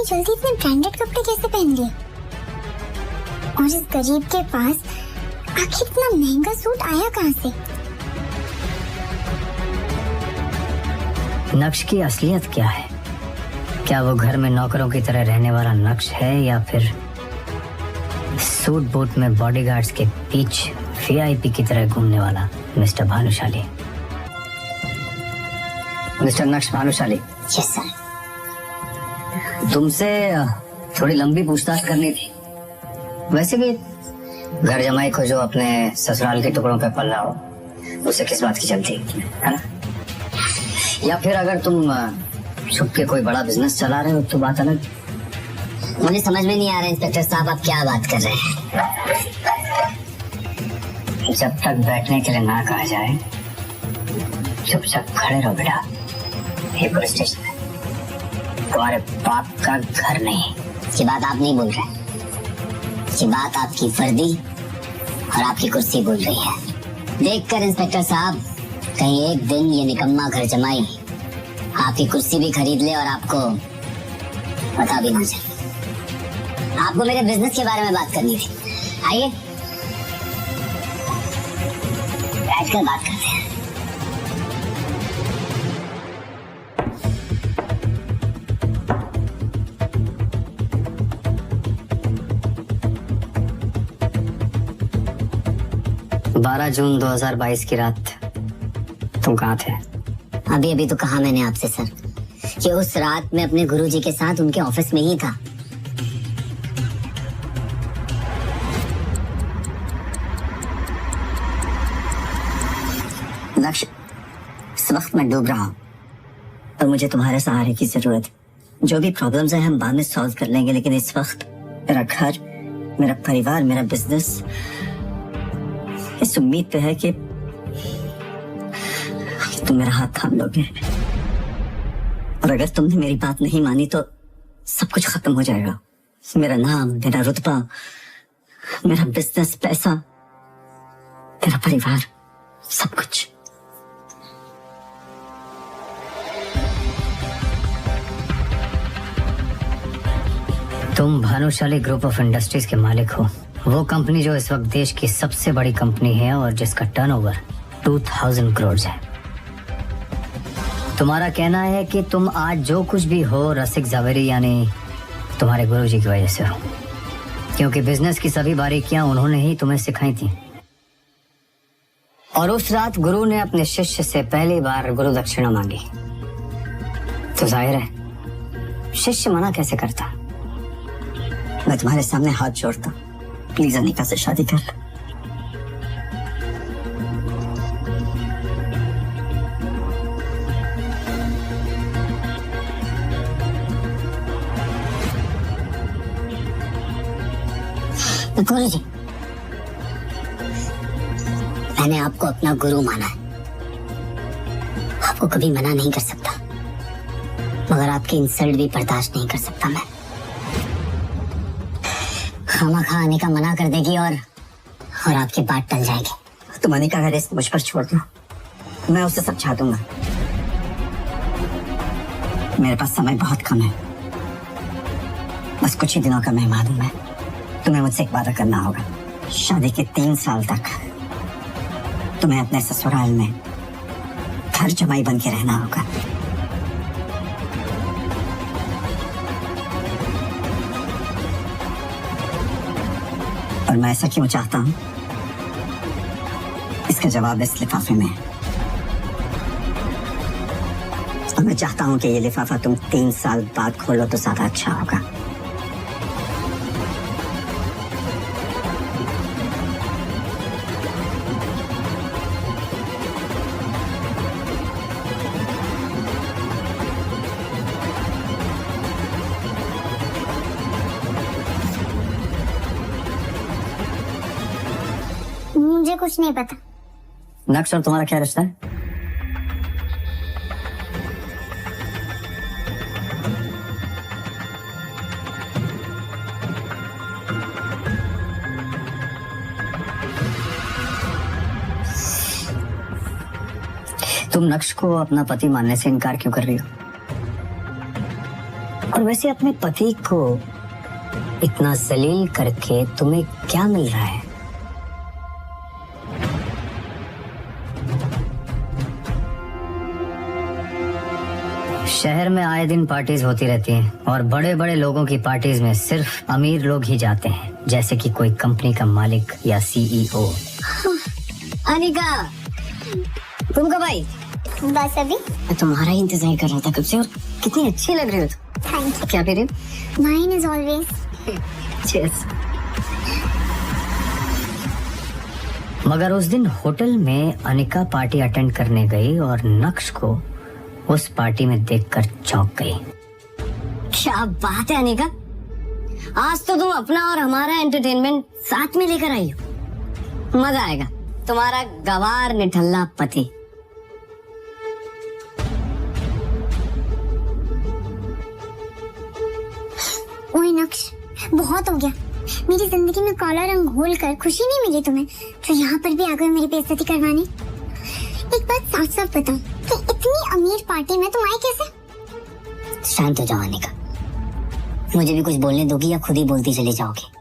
इतनी जल्दी इतने ब्रांडेड कपड़े कैसे पहन लिए? और इस गरीब के पास आखिर इतना महंगा सूट आया कहाँ से? नक्श की असलियत क्या है? क्या वो घर में नौकरों की तरह रहने वाला नक्श है या फिर सूट बूट में बॉडीगार्ड्स के बीच वीआईपी की तरह घूमने वाला मिस्टर भानुशाली? मिस्टर नक्श भानुशाली। Yes sir. तुमसे थोड़ी लंबी पूछताछ करनी थी। वैसे भी घर जमाई को जो अपने ससुराल के टुकड़ों पे पल रहा हो उसे किस बात की चलती है ना? या फिर अगर तुम छुप के कोई बड़ा बिजनेस चला रहे हो तो बात अलग। मुझे समझ में नहीं आ रहा इंस्पेक्टर साहब आप क्या बात कर रहे हैं। जब तक बैठने के लिए ना कहा जाए चुपचाप खड़े रहो बेटा। ये पुलिस स्टेशन है, तुम्हारे बाप का घर नहीं। ये बात आप नहीं बोल रहे, ये बात आपकी वर्दी और आपकी कुर्सी बोल रही है। देखकर इंस्पेक्टर साहब कहीं एक दिन ये निकम्मा घर जमाई आपकी कुर्सी भी खरीद ले और आपको पता भी ना चले। आपको मेरे बिजनेस के बारे में बात करनी थी। आइए बैठकर बात करते हैं। बारह जून 2022 की रात तुम कहाँ थे? अभी तो कहा मैंने आपसे सर कि उस रात मैं अपने गुरुजी के साथ उनके ऑफिस में ही था। लक्ष्य, इस वक्त मैं डूब रहा हूँ और मुझे तुम्हारे सहारे की जरूरत है। जो भी प्रॉब्लम्स हैं हम बाद में सॉल्व कर लेंगे, लेकिन इस वक्त मेरा घर, मेरा परिवार, मेरा बिजनेस इस उम्मीद पे है कि तुम मेरा हाथ थाम लोगे। और अगर तुमने मेरी बात नहीं मानी तो सब कुछ खत्म हो जाएगा। मेरा नाम, मेरा रुतबा, मेरा बिजनेस, पैसा, मेरा परिवार, सब कुछ। तुम भानुशाली ग्रुप ऑफ इंडस्ट्रीज के मालिक हो, वो कंपनी जो इस वक्त देश की सबसे बड़ी कंपनी है और जिसका टर्नओवर 2000 करोड़ है। तुम्हारा कहना है कि तुम आज जो कुछ भी हो रसिक ज़वेरी यानी तुम्हारे गुरुजी की वजह से हो, क्योंकि बिजनेस की सभी बारीकियां उन्होंने ही तुम्हें सिखाई थी। और उस रात गुरु ने अपने शिष्य से पहली बार गुरु दक्षिणा मांगी तो जाहिर है शिष्य मना कैसे करता। मैं तुम्हारे सामने हाथ जोड़ता, प्लीज अनिका से शादी कर। गुरुजी, मैंने आपको अपना गुरु माना है, आपको कभी मना नहीं कर सकता, मगर आपकी इंसल्ट भी बर्दाश्त नहीं कर सकता मैं। खामखा अनिका मना कर देगी और आपकी बात टल जाएगी। तुम अनिका का रिस्क मुझ पर छोड़ दो, मैं उसे समझा दूंगा। मेरे पास समय बहुत कम है, बस कुछ ही दिनों का मेहमान हूं मैं। तुम्हें मुझसे एक वादा करना होगा, शादी के 3 साल तक तुम्हें अपने ससुराल में घर जमाई बन के रहना होगा। और मैं ऐसा क्यों चाहता हूं, इसका जवाब इस लिफाफे में है। और मैं चाहता हूं कि ये लिफाफा तुम 3 साल बाद खोलो तो ज्यादा अच्छा होगा। मुझे कुछ नहीं पता। नक्श और तुम्हारा क्या रिश्ता है? तुम नक्श को अपना पति मानने से इनकार क्यों कर रही हो? और वैसे अपने पति को इतना जलील करके तुम्हें क्या मिल रहा है? शहर में आए दिन पार्टीज होती रहती हैं और बड़े बड़े लोगों की पार्टीज में सिर्फ अमीर लोग ही जाते हैं, जैसे कि कोई कंपनी का मालिक या सीईओ। अनिका, तुम कब आई? बस अभी। मैं तुम्हारा ही इंतजार कर रहा था कब से, और कितनी अच्छी लग रही हो तुम। Thank you. क्या पी रही हो? Mine is always. चीयर्स। मगर उस दिन होटल में अनिका पार्टी अटेंड करने गई और नक्श को उस पार्टी में देखकर चौंक गई। क्या बात है अनिका, आज तो तुम अपना और हमारा एंटरटेनमेंट साथ में लेकर आई हो। मजा आएगा। तुम्हारा गवार निठल्ला पति। ओए नक्श, बहुत हो गया। मेरी जिंदगी में काला रंग घोल कर खुशी नहीं मिली तुम्हें, तो यहाँ पर भी आ गए मेरी बेइज्जती करवाने। एक बात साफ साफ बताओ कि इतनी अमीर पार्टी में तुम आए कैसे? शांत हो जाओ अनिका, मुझे भी कुछ बोलने दोगी या खुद ही बोलती चली जाओगी?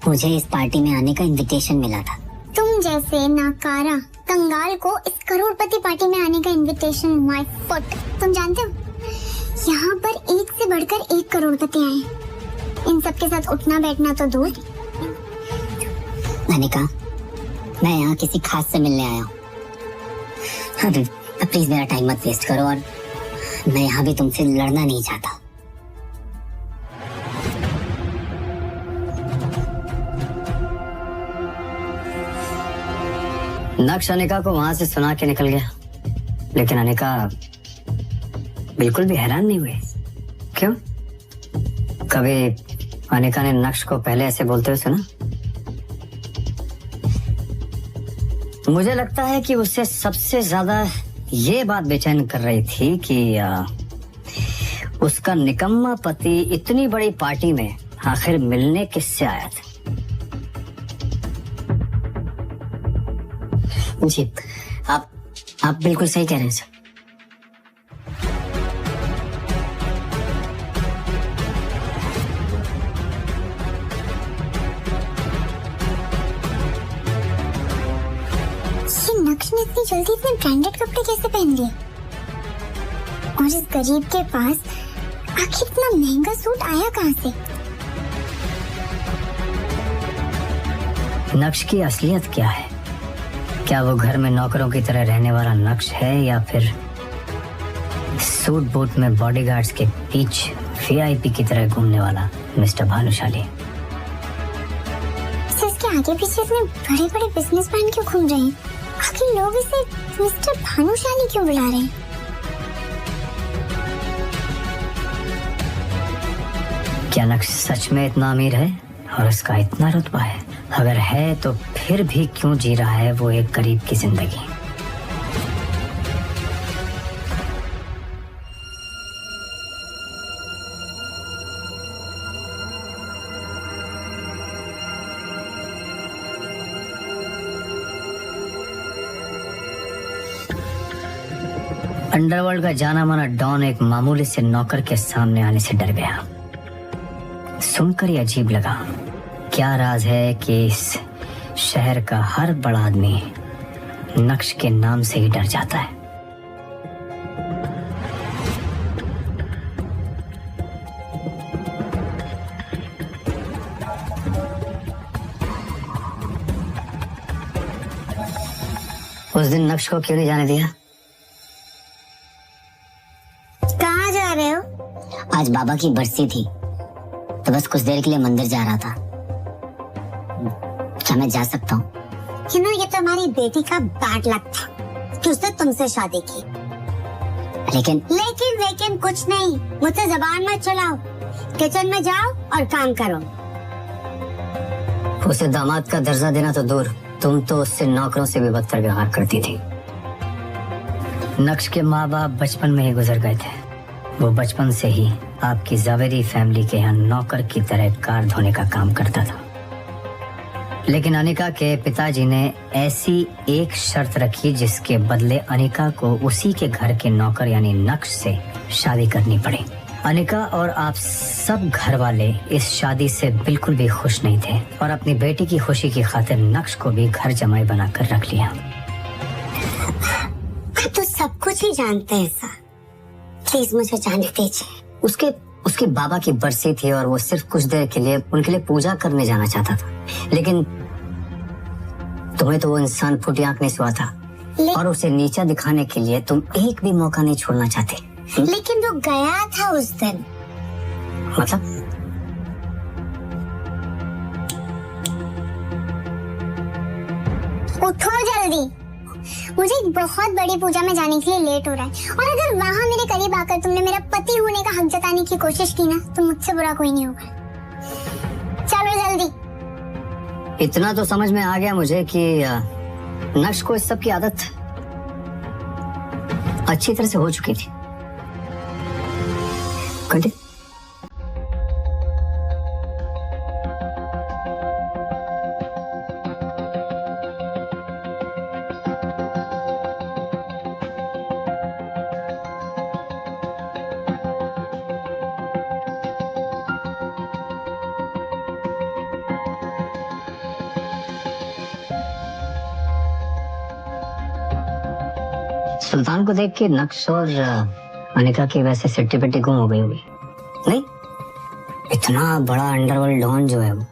मुझे इस पार्टी में आने का इनविटेशन मिला था। तुम जैसे नाकारा कंगाल को इस करोड़पति पार्टी में आने का इनविटेशन माय फुट। तुम जानते हो यहाँ पर एक से बढ़कर एक करोड़पति आए। इन सब के साथ उठना बैठना तो दूर। अनिका, मैं यहाँ किसी खास से मिलने आया हूँ। अभी प्लीज मेरा टाइम मत वेस्ट करो, और मैं यहाँ भी तुमसे लड़ना नहीं चाहता। नक्श अनिका को वहां से सुना के निकल गया, लेकिन अनिका बिल्कुल भी हैरान नहीं हुई। क्यों? कभी अनिका ने नक्श को पहले ऐसे बोलते हुए सुना? मुझे लगता है कि उससे सबसे ज्यादा ये बात बेचैन कर रही थी कि उसका निकम्मा पति इतनी बड़ी पार्टी में आखिर मिलने किससे आया था। जी, आप बिल्कुल सही कह रहे हैं सर। ये नक्श ने इतनी जल्दी इतने ब्रांडेड कपड़े कैसे पहन लिए? और इस गरीब के पास आखिर इतना महंगा सूट आया कहाँ से? नक्श की असलियत क्या है? क्या वो घर में नौकरों की तरह रहने वाला नक्श है, या फिर सूट बूट में बॉडीगार्ड्स के बीच वीआईपी की तरह घूमने वाला मिस्टर भानुशाली? इसके आगे पीछे इतने बड़े बड़े बिजनेसमैन क्यों घूम रहे हैं? आखिर लोग इसे मिस्टर भानुशाली क्यों बुला रहे हैं? क्या नक्श सच में इतना अमीर है और उसका इतना रुतबा है? अगर है तो फिर भी क्यों जी रहा है वो एक गरीब की जिंदगी? अंडरवर्ल्ड का जाना माना डॉन एक मामूली से नौकर के सामने आने से डर गया। सुनकर ही अजीब लगा। क्या राज है कि इस शहर का हर बड़ा आदमी नक्श के नाम से ही डर जाता है? उस दिन नक्श को क्यों नहीं जाने दिया? कहाँ जा रहे हो? आज बाबा की बरसी थी, तो बस कुछ देर के लिए मंदिर जा रहा था। क्या मैं जा सकता हूँ? ये तो हमारी बेटी का बैड लक था कि उसने तुमसे शादी की। लेकिन कुछ नहीं। मुझसे जबान मत चलाओ। किचन में जाओ और काम करो। उसे दामाद का दर्जा देना तो दूर, तुम तो उससे नौकरों से भी बदतर व्यवहार करती थी। नक्श के माँ बाप बचपन में ही गुजर गए थे। वो बचपन से ही आपकी जावेरी फैमिली के यहाँ नौकर की तरह कार धोने का काम करता था। लेकिन अनिका के पिताजी ने ऐसी एक शर्त रखी जिसके बदले अनिका को उसी के घर के नौकर यानी नक्श से शादी करनी पड़ी। अनिका और आप सब घर वाले इस शादी से बिल्कुल भी खुश नहीं थे और अपनी बेटी की खुशी की खातिर नक्श को भी घर जमाई बनाकर रख लिया। आप तो सब कुछ ही जानते हैं सर, प्लीज मुझे जाने दीजिए। उसके बाबा की बरसी थी और वो सिर्फ कुछ देर के लिए उनके लिए पूजा करने जाना चाहता था, लेकिन तुम्हें तो वो इंसान फूटी आंख नहीं सुहा था और उसे नीचा दिखाने के लिए तुम एक भी मौका नहीं छोड़ना चाहते। लेकिन वो गया था उस दिन। मतलब उठो जल्दी, मुझे एक बहुत बड़ी पूजा में जाने के लिए लेट हो रहा है और अगर वहाँ मेरे करीब आकर तुमने मेरा पति होने का हक जताने की कोशिश की ना तो मुझसे बुरा कोई नहीं होगा। चलो जल्दी। इतना तो समझ में आ गया मुझे कि नक्श को इस सब की आदत अच्छी तरह से हो चुकी थी। कंटिन्यू। सुल्तान को देख के नक्श और अनिका की वैसे सिट्टी पिट्टी गुम हो गई होगी। नहीं, इतना बड़ा अंडरवर्ल्ड डॉन जो है वो।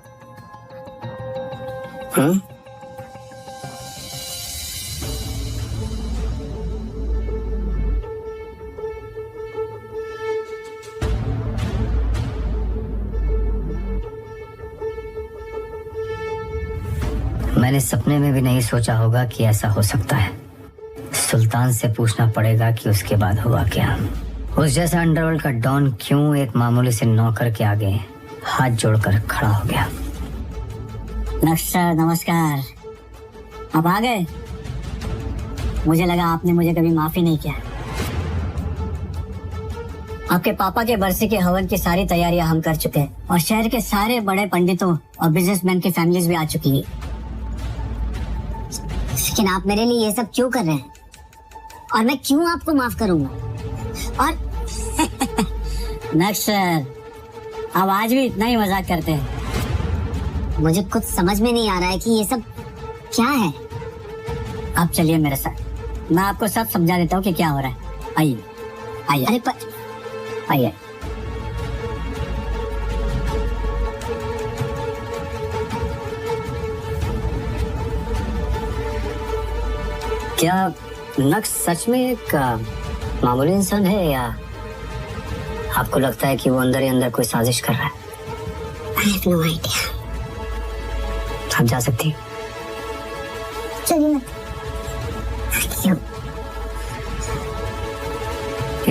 मैंने सपने में भी नहीं सोचा होगा कि ऐसा हो सकता है। सुल्तान से पूछना पड़ेगा कि उसके बाद हुआ क्या। उस जैसा अंडरवर्ल्ड का डॉन क्यों एक मामूली से नौकर के आगे हाथ जोड़कर खड़ा हो गया। नक्श सर नमस्कार, आप आ गए। मुझे लगा आपने मुझे कभी माफी नहीं किया। आपके पापा के बरसी के हवन की सारी तैयारियां हम कर चुके हैं और शहर के सारे बड़े पंडितों और बिजनेसमैन की फैमिलीज भी आ चुकी है। लेकिन आप मेरे लिए ये सब क्यों कर रहे हैं और मैं क्यों आपको माफ करूंगा? और नक्श सर, आप आज भी इतना ही मजाक करते हैं। मुझे कुछ समझ में नहीं आ रहा है कि ये सब क्या है। आप चलिए मेरे साथ, मैं आपको सब समझा देता हूँ कि क्या हो रहा है। आइए आइए। अरे आइए। क्या नक्श सच में एक मामूली इंसान है या आपको लगता है कि वो अंदर ही अंदर कोई साजिश कर रहा है? I have no idea. आप जा सकती हैं। चलिए मत। क्यों?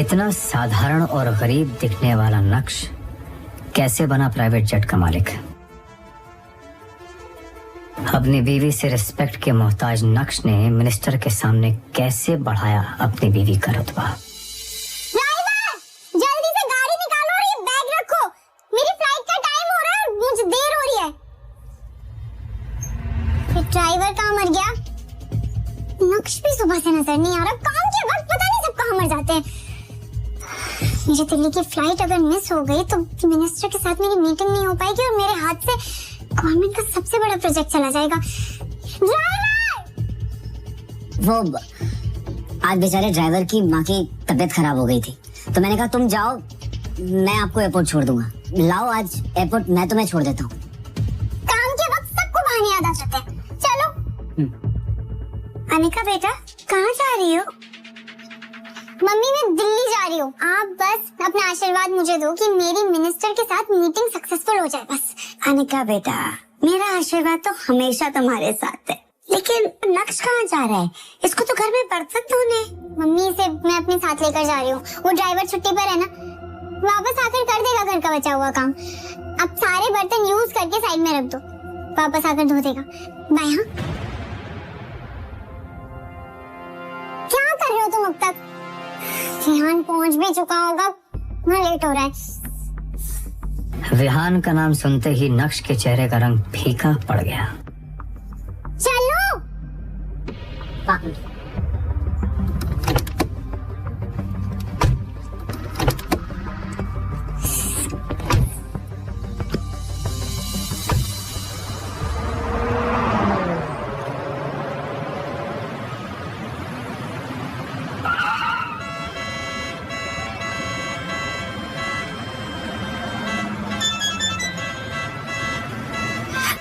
इतना साधारण और गरीब दिखने वाला नक्श कैसे बना प्राइवेट जेट का मालिक? अपनी बीवी से रिस्पेक्ट के मोहताज नक्श ने मिनिस्टर के सामने कैसे बढ़ाया अपनी बीवी का रुतबा? ड्राइवर, जल्दी से गाड़ी निकालो और ये बैग रखो। मेरी फ्लाइट का टाइम हो रहा है, मुझे देर हो रही है। ये ड्राइवर कहाँ मर गया? नक्श भी सुबह से नजर नहीं आ रहा। काम के वक्त पता नहीं सब कहाँ मर जाते हैं। मेरी दिल्ली की फ्लाइट अगर मिस हो गई तो मिनिस्टर के साथ मेरी मीटिंग नहीं हो पाएगी और मेरे हाथ से गवर्नमेंट का सबसे बड़ा प्रोजेक्ट चला जाएगा। ड्राइवर! वो आज बेचारे ड्राइवर की माँ की तबीयत खराब हो गई थी तो मैंने कहा तुम जाओ, मैं आपको एयरपोर्ट छोड़ दूंगा। लाओ आज एयरपोर्ट मैं तुम्हें छोड़ देता हूँ। काम के वक्त सबको बहाने याद आ जाते हैं। चलो। अनिका बेटा, कहाँ जा रही हो? मम्मी मैं दिल्ली जा रही हूँ। आप बस अपना आशीर्वाद मुझे दो कि मेरी मिनिस्टर के साथ मीटिंग सक्सेसफुल हो जाए बस। अनिका बेटा, मेरा आशीर्वाद तो हमेशा तुम्हारे साथ है, लेकिन नक्श कहाँ जा रहा है? इसको तो घर में बरतन धोने। मम्मी से मैं अपने साथ लेकर जा रही हूँ। वो ड्राइवर छुट्टी पर है ना, वापस आकर कर देगा घर का बचा हुआ काम। अब सारे बर्तन यूज करके साइड में रख दो, वापस आकर धो देगा। बाय। हाँ, क्या कर रहे हो तुम अब तक? विहान पहुंच भी चुका होगा, मैं लेट हो रहा है। विहान का नाम सुनते ही नक्श के चेहरे का रंग फीका पड़ गया। चलो।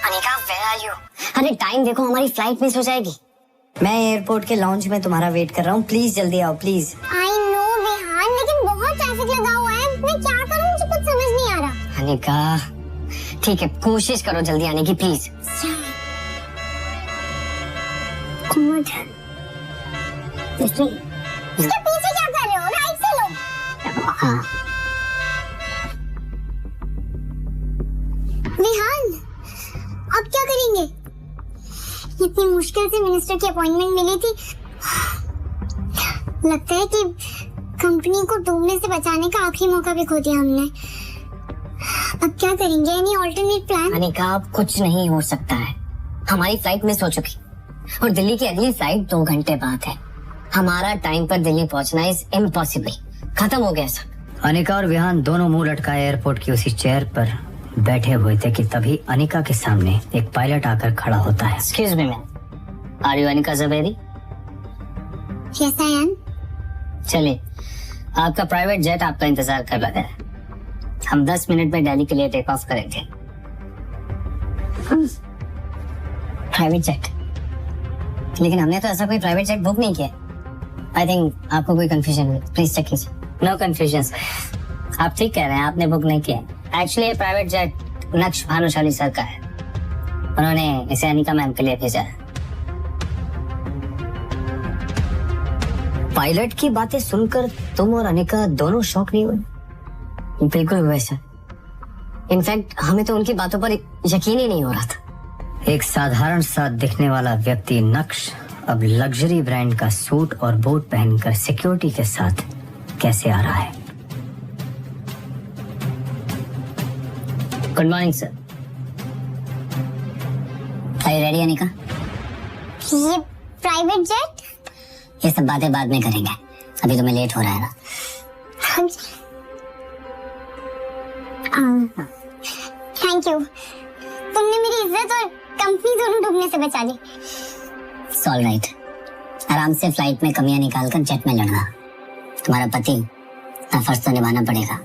Anika, where are you? अरे टाइम देखो, हमारी फ्लाइट मिस हो जाएगी। मैं एयरपोर्ट के लॉन्च में तुम्हारा वेट कर रहा हूँ, प्लीज जल्दी आओ प्लीज। आई नो विहान, लेकिन बहुत ट्रैफिक लगा हुआ है, मैं क्या करूं, मुझे कुछ समझ नहीं आ रहा। अनिका ठीक है, कोशिश करो जल्दी आने की प्लीज। इसके पीछे क्या कर रहे हो, राइट से लो। हाँ विहान, अब क्या करेंगे? इतनी मुश्किल से मिनिस्टर की अपॉइंटमेंट मिली थी। लगता है कि कंपनी को डूबने से बचाने का आखिरी मौका भी खो दिया हमने। अब क्या करेंगे? Any alternate plan? अनिका, अब कुछ नहीं हो सकता है। हमारी फ्लाइट मिस हो चुकी और दिल्ली की अगली फ्लाइट 2 घंटे बाद है। हमारा टाइम पर दिल्ली पहुंचना इज इम्पॉसिबल। खत्म हो गया सब। अनिका और विहान दोनों मुंह लटकाए एयरपोर्ट की उसी चेयर पर बैठे हुए थे कि तभी अनिका के सामने एक पायलट आकर खड़ा होता है। Excuse me ma'am, are you Anika Jhaveri? Yes I am. चलिए, आपका प्राइवेट जेट आपका इंतजार कर रहा है। हम 10 मिनट में दिल्ली के लिए टेक ऑफ करेंगे। Private jet? लेकिन हमने तो ऐसा कोई प्राइवेट जेट बुक नहीं किया। आई थिंक आपको कोई कंफ्यूजन है, प्लीज चेक कीजिए। नो कंफ्यूजन, आप ठीक कह रहे हैं, आपने बुक नहीं किया। एक्चुअली प्राइवेट जेट नक्श भानुशाली सर का है, उन्होंने इसे अनिका मैम के लिए भेजा है। पायलट की बातें सुनकर तुम और अनिका दोनों शॉक नहीं हुए? बिल्कुल हुए सर। इनफैक्ट हमें तो उनकी बातों पर यकीन ही नहीं हो रहा था। एक साधारण सा दिखने वाला व्यक्ति नक्श अब लग्जरी ब्रांड का सूट और बूट पहनकर सिक्योरिटी के साथ कैसे आ रहा है? Good morning sir. Are you ready Anika? ये प्राइवेट जेट? ये सब बातें बाद में करेंगे, अभी तुम्हें लेट हो रहा है ना। थैंक यू, तुमने मेरी इज्जत और कंपनी दोनों डूबने से बचा ली। ऑल राइट, आराम से फ्लाइट में कमियां निकालकर जेट में लड़ना। तुम्हारा पति का फर्ज तो निभाना पड़ेगा।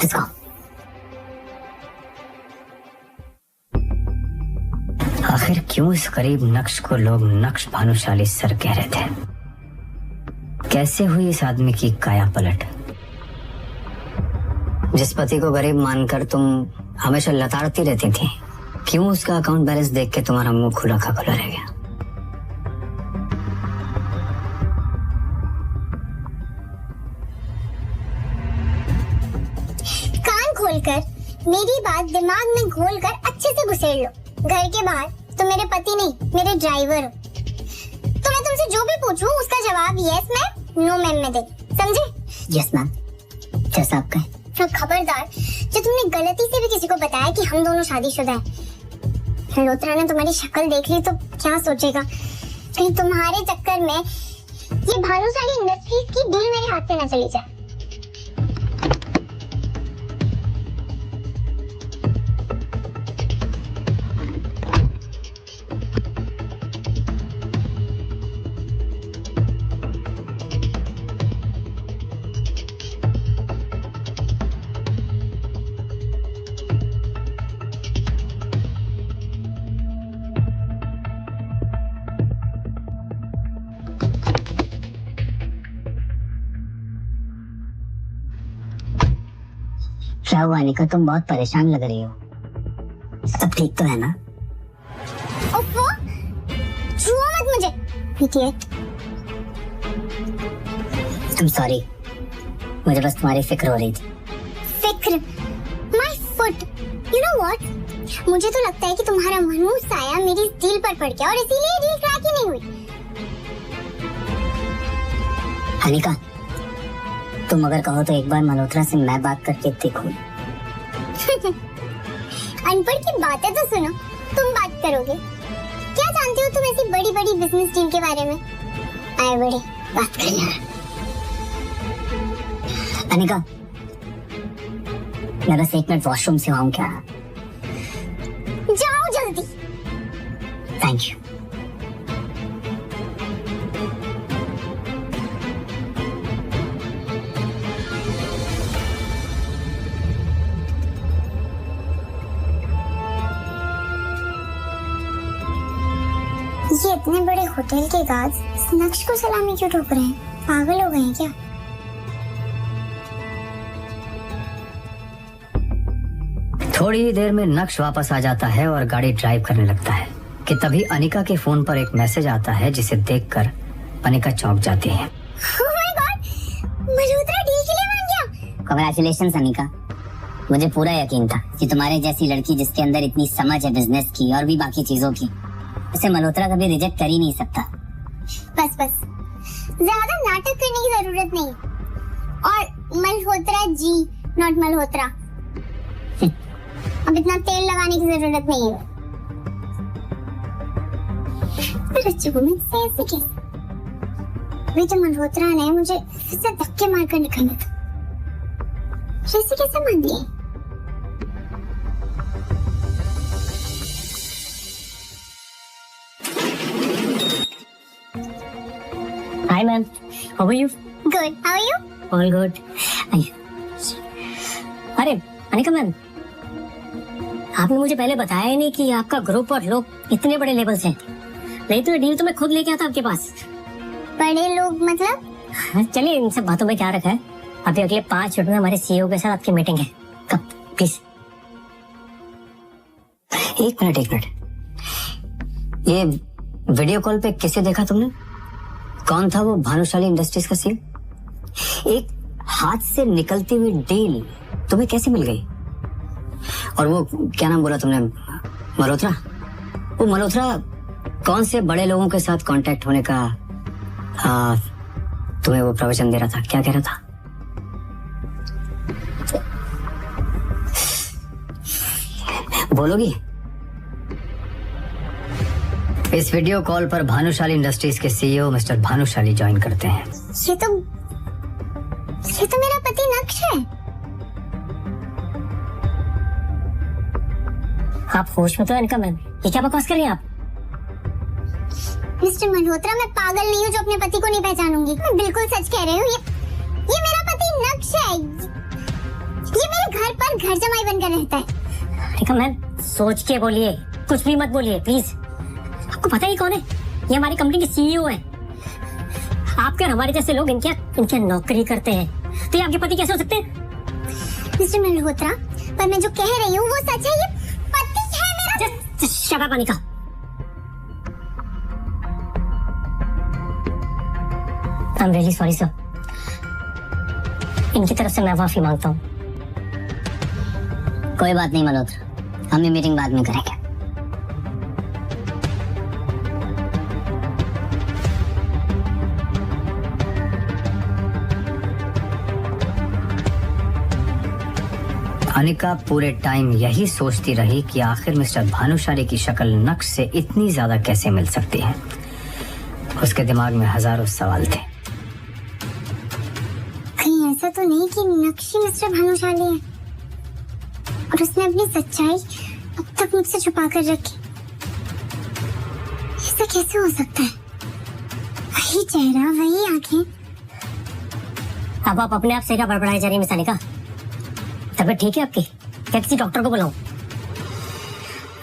Let's go. आखिर क्यों इस गरीब नक्श को लोग नक्श भानुशाली सर कह रहे थे? कैसे हुई इस आदमी की काया पलट? जिस पति को गरीब मानकर तुम हमेशा लताड़ती रहती थी, क्यों उसका अकाउंट बैलेंस देख के तुम्हारा मुंह खुला का खुला रह गया? कान खोलकर मेरी बात दिमाग में घोलकर अच्छे से घुसेड़ लो। घर के बाहर तुम मेरे पति नहीं, मेरे ड्राइवर हो। तो मैं तुमसे जो भी पूछूं उसका जवाब यस मैम, नो मैम में दे, समझे? यस मैम, जैसा आप कहें। तो खबरदार, जो तुमने गलती से भी किसी को बताया कि हम दोनों शादीशुदा हैं, लोत्रा ने तुम्हारी शक्ल देख ली तो क्या सोचेगा? कहीं तुम्हारे चक्कर में ये भानुशाली इंडस्ट्रीज की डील मेरे हाथ से न चली जाए। क्या हुआ अनिका, तुम बहुत परेशान लग रही हो। सब ठीक तो है ना? ओफो, छुओ मत मुझे, इडियट। I'm sorry, मुझे बस तुम्हारी फिक्र हो रही थी। फिक्र? My foot, you know what? मुझे तो लगता है कि तुम्हारा मनमोह साया मेरी डील पर पड़ गया और इसीलिए डील क्रैक ही नहीं हुई। अनिका, तुम अगर कहो तो एक बार मल्होत्रा से मैं बात करके देखूं। अनपढ़ की बातें तो सुनो, तुम बात करोगे? क्या जानते हो तुम ऐसी बड़ी बड़ी बिजनेस डील के बारे में? आए बड़े, बात करना। अनिका, मैं बस 1 मिनट वॉशरूम से आऊं क्या? जाओ जल्दी। Thank you. ये इतने बड़े होटल के गार्ड्स इस नक्श को सलामी क्यों ठोक रहे हैं? पागल हो गए हैं क्या? थोड़ी ही देर में नक्श वापस आ जाता है और गाड़ी ड्राइव करने लगता है कि तभी अनिका के फोन पर एक मैसेज आता है जिसे देखकर अनिका चौंक जाती है। Oh my God! Malhotra deal के लिए मान गया। कांग्रेचुलेशंस अनिका, मुझे पूरा यकीन था कि तुम्हारे जैसी लड़की जिसके अंदर इतनी समझ है बिजनेस की और भी बाकी चीजों की, उसे मल्होत्रा कभी रिजेक्ट कर ही नहीं सकता। बस ज्यादा नाटक करने की जरूरत नहीं। और मल्होत्रा जी, नॉट मल्होत्रा। अब इतना तेल लगाने की जरूरत नहीं है। पर अच्छे को मैं ऐसे कैसे? अभी तो मल्होत्रा ने मुझे फिर से धक्के मारकर निकाला था। जैसे कैसे मान लिए? Hi ma'am, how are you? Good, how are you? All good. अरे अनिका मैम, आपने मुझे पहले बताया ही नहीं कि आपका ग्रुप और लोग इतने बड़े लेवल से हैं। नहीं तो डील तो मैं खुद लेके आता आपके पास। बड़े लोग मतलब? चलिए इन सब बातों में क्या रखा है। अभी अगले 5 मिनट में हमारे सीईओ के साथ आपकी मीटिंग है। कब? प्लीज। एक मिनट, ये वीडियो कॉल पे किसे देखा तुमने? कौन था वो भानुशाली इंडस्ट्रीज का सीईओ? एक हाथ से निकलती हुई डील तुम्हें कैसे मिल गई? और वो क्या नाम बोला तुमने, मल्होत्रा? वो मल्होत्रा कौन से बड़े लोगों के साथ कांटेक्ट होने का तुम्हें वो प्रवचन दे रहा था? क्या कह रहा था? बोलोगी? इस वीडियो कॉल पर भानुशाली इंडस्ट्रीज के सीईओ मिस्टर भानुशाली ज्वाइन करते हैं। ये तो मेरा पति नक्श है। आप होश में तो हैं इनका मैम, ये क्या बकवास कर रही हैं आप? मिस्टर मल्होत्रा, मैं पागल नहीं हूँ जो अपने पति को नहीं पहचानूंगी। मैं बिल्कुल सच कह रही हूँ। ये मेरा पति नक्श है। ये मेरे घर पर घर जमाई बनकर रहता है। इनका मैम, सोच के बोलिए, कुछ भी मत बोलिए प्लीज। आपको पता ही कौन है? ये हमारी कंपनी के सीईओ है। आपके और हमारे जैसे लोग इनके नौकरी करते हैं, तो ये आपके पति कैसे हो सकते हैं? मिस्टर मल्होत्रा, पर मैं जो कह रही हूँ वो सच है। ये पति है मेरा। Shut up Anika. I am really sorry sir. इनकी तरफ से मैं माफी मांगता हूँ। कोई बात नहीं मल्होत्रा, हम ये मीटिंग बाद में करेंगे। अनिका पूरे टाइम यही सोचती रही कि आखिर मिस्टर भानुशाली की शक्ल नक्श से इतनी ज्यादा कैसे मिल सकती है। उसके दिमाग में हजारों सवाल थे। कहीं ऐसा तो नहीं कि नक्श ही मिस्टर भानुशाली है और उसने अपनी सच्चाई अब तक मुझसे छुपा कर रखी? ऐसा कैसे हो सकता है? वही चेहरा, वही आंखें। अब आप अपने आप से क्या बड़बड़ाई जा रही है मिस अनिका? तबीयत ठीक है आपकी? क्या किसी डॉक्टर को बुलाऊं?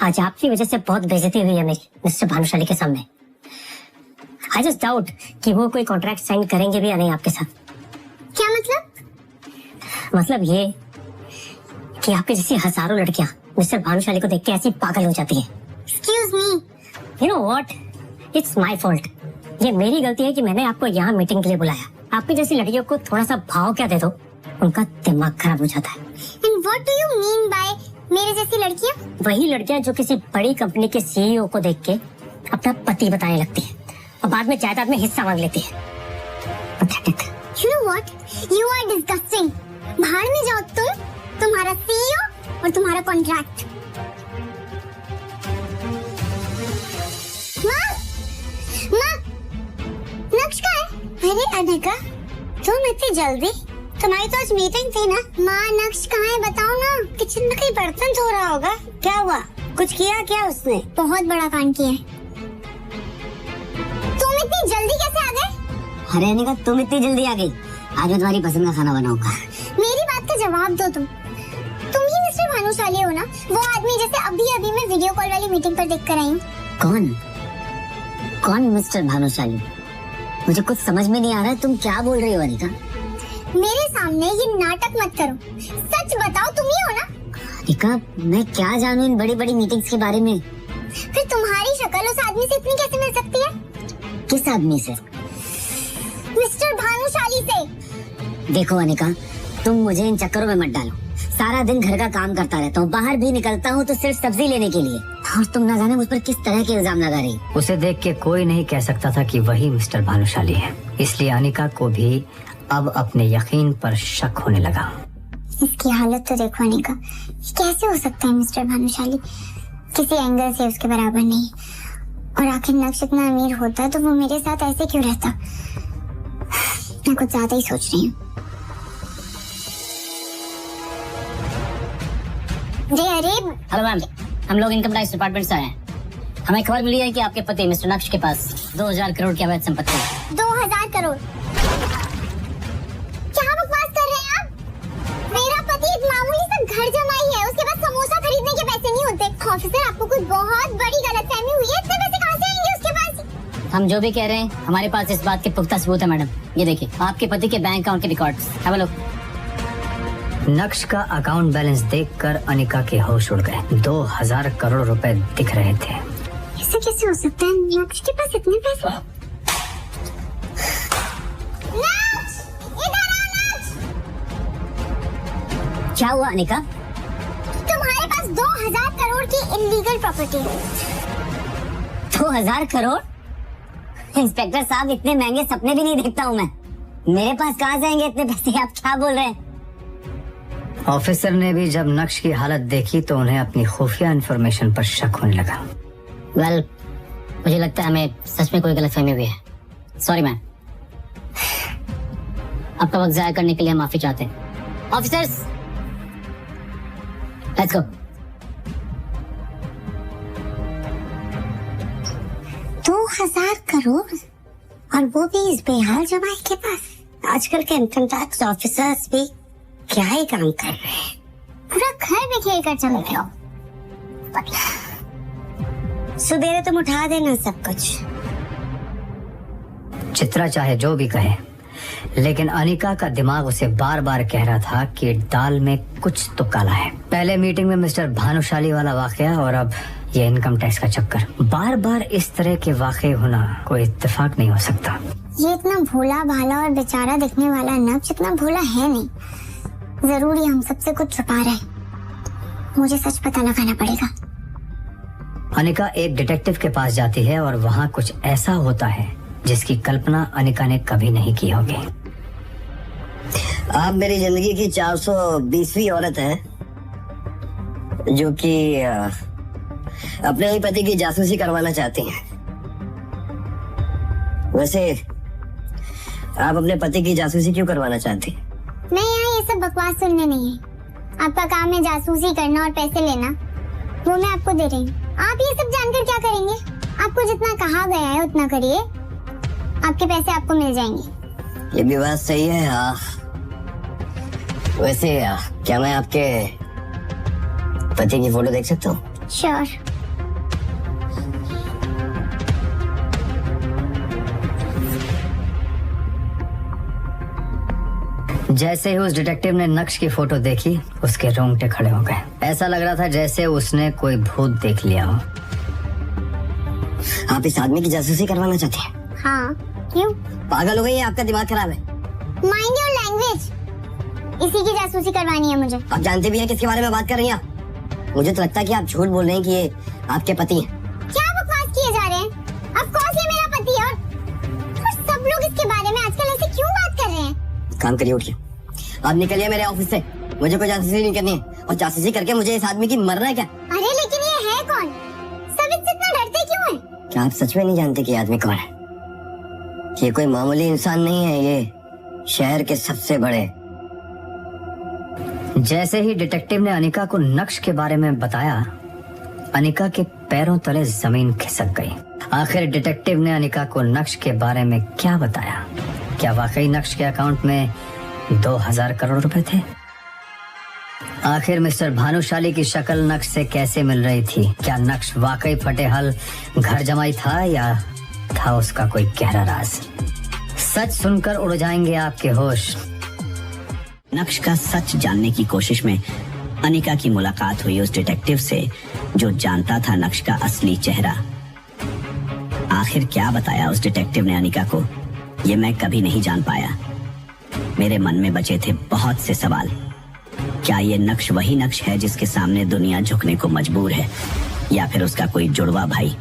आज आपकी वजह से बहुत बेइज्जती हुई है मेरी मिस्टर भानुशाली के सामने। आई जस्ट डाउट कि वो कोई कॉन्ट्रैक्ट साइन करेंगे भी या नहीं आपके साथ। क्या मतलब? मतलब ये कि आपके जैसी हजारों लड़कियां मिस्टर भानुशाली को देख के ऐसी पागल हो जाती हैं। Excuse me. You know what, it's my fault. ये मेरी गलती है कि मैंने आपको यहाँ मीटिंग के लिए बुलाया। आपकी जैसी लड़कियों को थोड़ा सा भाव क्या दे दो, उनका दिमाग खराब हो जाता है। And what do you mean by मेरे जैसी लड़कियां? वही लड़कियां जो किसी बड़ी कंपनी के सीईओ को देख के अपना पति बताने लगती है और बाद में जायदाद में हिस्सा मांग लेती है। Pathetic. You know what? You are disgusting. बाहर में जाओ तुम, तुम्हारा सीईओ और तुम्हारा कॉन्ट्रैक्ट। माँ, नक्श कहाँ है? अरे अनिका, तुम इतनी जल्दी? तुम्हारी तो आज मीटिंग थी ना? माँ, नक्श कहाँ है बताओ ना। किचन में कहीं बर्तन धो रहा होगा। क्या हुआ? कुछ किया क्या उसने? बहुत बड़ा कांड किया है। तुम इतनी जल्दी कैसे आ गए? अरे अनिका, तुम इतनी जल्दी आ गई? आज मैं तुम्हारी पसंद का खाना बनाऊंगा। मेरी बात का जवाब दो। तुम ही मिस्टर भानुशाली हो ना? वो आदमी जैसे अभी मैं वीडियो कॉल वाली मीटिंग पर देख कर आई हूँ। कौन? कौन मिस्टर भानुशाली? मुझे कुछ समझ में नहीं आ रहा है, तुम क्या बोल रही हो अनिका? मेरे सामने ये नाटक मत करो, सच बताओ तुम ही हो ना? अनिका, मैं क्या जानूं इन बड़ी बड़ी मीटिंग्स के बारे में? फिर तुम्हारी शक्ल उस आदमी से इतनी कैसे मिल सकती है? किस आदमी से? मिस्टर भानुशाली से। देखो अनिका, तुम मुझे इन चक्करों में मत डालो। सारा दिन घर का काम करता रहता हूँ, बाहर भी निकलता हूँ तो सिर्फ सब्जी लेने के लिए, और तुम ना जाने मुझ पर किस तरह के इल्जाम लगा रही। उसे देख के कोई नहीं कह सकता था कि वही मिस्टर भानुशाली है, इसलिए अनिका को भी अब अपने यकीन पर शक होने लगा। इसकी हालत तो देखो अनिका, कैसे हो सकता है मिस्टर भानुशाली? किसी एंगल से उसके बराबर नहीं। और आखिर नक्श इतना अमीर होता तो वो मेरे साथ ऐसे क्यों रहता? मैं कुछ ज्यादा ही सोच रही हूँ। अरे हेलो मैम, हम लोग इनकम टैक्स डिपार्टमेंट से आए हैं। हमें खबर मिली है कि आपके पति मिस्टर नक्श के पास 2000 करोड़ की अवैध संपत्ति है। 2000 करोड़? क्या बकवास कर रहे हैं आप? मेरा पति एक मामूली सा घर जमाई है, उसके पास समोसा खरीदने के पैसे नहीं होते। ऑफिसर, आपको कुछ बहुत बड़ी गलतफहमी हुई है, इतने पैसे कहाँ से आएंगे उसके पास? हम जो भी कह रहे हैं, हमारे पास इस बात के पुख्ता सबूत है मैडम। ये देखिए, आपके पति के बैंक अकाउंट के रिकॉर्ड्स। Have a look. नक्श का अकाउंट बैलेंस देखकर अनिका के होश उड़ गए। 2000 करोड़ रुपए दिख रहे थे। ऐसे कैसे हो सकता है? नक्श के पास इतने पैसे? नक्श! इधर आ नक्श! क्या हुआ अनिका? तुम्हारे पास 2000 करोड़ की इलीगल प्रॉपर्टी है। 2000 करोड़? इंस्पेक्टर साहब, इतने महंगे सपने भी नहीं देखता हूँ मैं। मेरे पास कहाँ जाएंगे इतने पैसे? आप क्या बोल रहे हैं? ऑफिसर ने भी जब नक्श की हालत देखी तो उन्हें अपनी खुफिया इंफॉर्मेशन पर शक होने लगा। वेल, मुझे लगता है हमें सच में कोई गलतफहमी हुई है। Sorry ma'am. आपका वक्त जाया करने के लिए हम माफी चाहते हैं। Officers, let's go. 2000 करोड़, और वो भी इस बेहाल जमाई के पास। आजकल के इनकम टैक्स ऑफिसर्स भी क्या ही काम कर रहे हैं, पूरा घर में खेल कर चल रहे हो। सुबेरे तुम उठा देना सब कुछ। चित्रा चाहे जो भी कहे, लेकिन अनिका का दिमाग उसे बार बार कह रहा था कि दाल में कुछ तो काला है। पहले मीटिंग में मिस्टर भानुशाली वाला वाकया और अब ये इनकम टैक्स का चक्कर। बार बार इस तरह के वाकये होना कोई इत्तेफाक नहीं हो सकता। ये इतना भोला भाला और बेचारा दिखने वाला नक्श इतना भोला है नहीं। जरूर ये हम सबसे कुछ छुपा रहा है। मुझे सच पता लगाना पड़ेगा। अनिका एक डिटेक्टिव के पास जाती है और वहाँ कुछ ऐसा होता है जिसकी कल्पना अनिका ने कभी नहीं की होगी। आप मेरी जिंदगी की 420वीं औरत हैं जो कि अपने ही पति की जासूसी करवाना चाहती हैं। वैसे आप अपने पति की जासूसी क्यों करवाना चाहती हैं? मैं यहाँ ये सब बकवास सुनने नहीं है। आपका काम है जासूसी करना और पैसे लेना, वो मैं आपको दे रही हूँ। आप ये सब जानकर क्या करेंगे? आपको जितना कहा गया है उतना करिए, आपके पैसे आपको मिल जाएंगे। ये भी बात सही है। वैसे क्या मैं आपके पति की फोटो देख सकता हूँ? श्योर। जैसे ही उस डिटेक्टिव ने नक्श की फोटो देखी, उसके रोंगटे खड़े हो गए। ऐसा लग रहा था जैसे उसने कोई भूत देख लिया हो। आप इस आदमी की जासूसी करवाना चाहते हैं? हाँ, क्यों? पागल हो गई है? आपका दिमाग खराब है? Mind your language. इसी की जासूसी करवानी है मुझे। आप जानते भी हैं किसके बारे में बात कर रही हैं आप? मुझे तो लगता है कि आप झूठ बोल रहे हैं कि ये आपके पति हैं। क्या बकवास किए जा रहे हैं? ऑफ कोर्स ये मेरा पति है, और सब लोग इसके बारे में आजकल ऐसे क्यों बात कर रहे हैं? काम करिए, उठिए, आप निकलिए मेरे ऑफिस से। मुझे कोई जासूसी नहीं करनी है, और जासूसी करके मुझे इस आदमी की मरना है क्या? अरे लेकिन ये है कौन? सब इससे इतना डरते क्यों हैं? क्या आप सच में नहीं जानते कि ये आदमी कौन है? ये कोई मामूली इंसान नहीं है, ये शहर के सबसे बड़े। जैसे ही डिटेक्टिव ने अनिका को नक्श के बारे में बताया, अनिका के पैरों तले जमीन खिसक गई। आखिर डिटेक्टिव ने अनिका को नक्श के बारे में क्या बताया? क्या वाकई नक्श के अकाउंट में 2000 करोड़ रुपए थे? आखिर मिस्टर भानुशाली की शक्ल नक्श से कैसे मिल रही थी? क्या नक्श वाकई फटेहल घर जमाई था या था उसका कोई गहरा राज। सच सुनकर उड़ जाएंगे आपके होश। नक्श का सच जानने की कोशिश में अनिका की मुलाकात हुई उस डिटेक्टिव से जो जानता था नक्श का असली चेहरा। आखिर क्या बताया उस डिटेक्टिव ने अनिका को, ये मैं कभी नहीं जान पाया। मेरे मन में बचे थे बहुत से सवाल। क्या ये नक्श वही नक्श है जिसके सामने दुनिया झुकने को मजबूर है, या फिर उसका कोई जुड़वा भाई,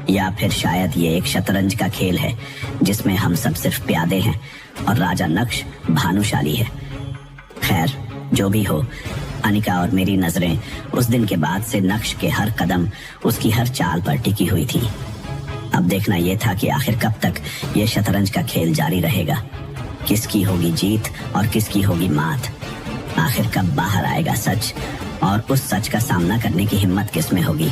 या फिर शायद ये एक शतरंज का खेल है जिसमें हम सब सिर्फ प्यादे हैं और राजा नक्श भानुशाली है। खैर, जो भी हो, अनिका और मेरी नजरें उस दिन के बाद से नक्श के हर कदम, उसकी हर चाल पर टिकी हुई थी। अब देखना यह था कि आखिर कब तक ये शतरंज का खेल जारी रहेगा, किसकी होगी जीत और किसकी होगी मात। आखिर कब बाहर आएगा सच, और उस सच का सामना करने की हिम्मत किस में होगी।